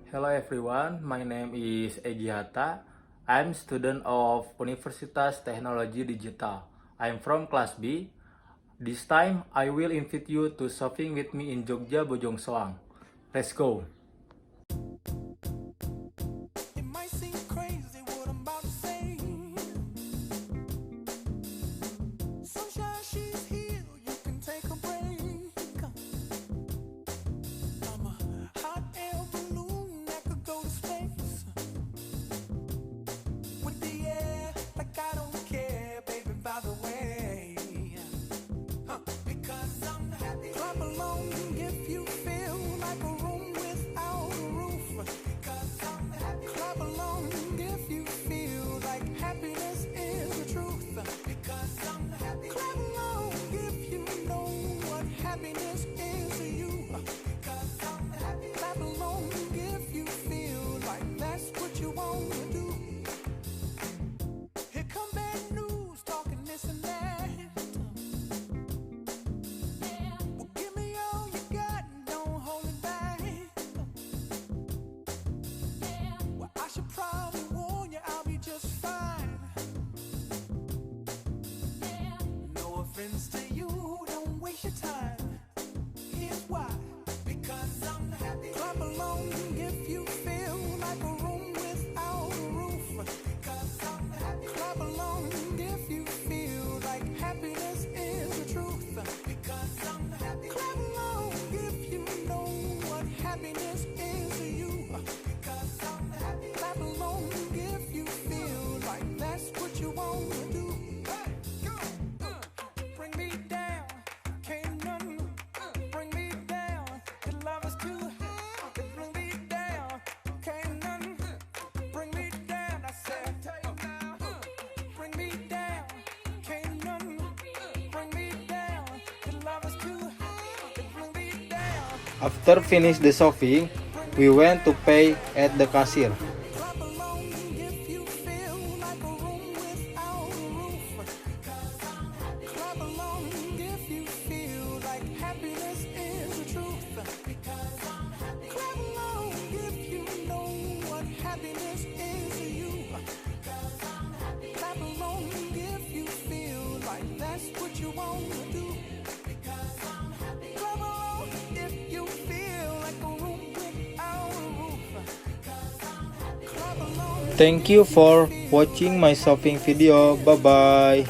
Hello everyone, my name is Egi Hatta. I'm student of Universitas Teknologi Digital. I'm from class B. This time I will invite you to shopping with me in Jogya, Bojong, Soang. Let's go. It might seem crazy what I'm about to say. Sunshine, she's here, you can take a break. I'm a hot air balloon that could go to space. With the air, like I don't care, baby, by the way. Because I'm happy. Clap along if you feel like a room without a roof. Because I'm happy. Clap along if you feel like happiness is the truth. Because I'm happy. Clap along if you know what happiness is to you. Because I'm happy. Clap along if you feel like that's what you want to do. Here come bad news, talking this and that. Well, give me all you got and don't hold it back. Well, I should probably warn you, I'll be just fine. No offense to you, don't waste your time. Here's why. Because I'm happy. Clap along if you feel like a room without a roof. Because I'm happy. Clap along if you feel like happiness is the truth. Because I'm happy. Clap along if you know what happiness is to you. Because I'm happy. Clap along if you feel like that's what you want to do. Hey, go. Bring me down, can't none bring me down. The love is too high. Bring me down, can't none bring me down. I said, bring me down, can't none bring me down. The love is too high. Bring me down. After finish the shopping, we went to pay at the cashier. Clap along if you feel like a room without a roof. Clap along if you feel like happiness is the truth. Clap along if you know what happiness is to you. Clap along if you feel like that's what you want to do. Clap along if you feel like a room without a roof. Clap along. Thank you for watching my shopping video. Bye bye.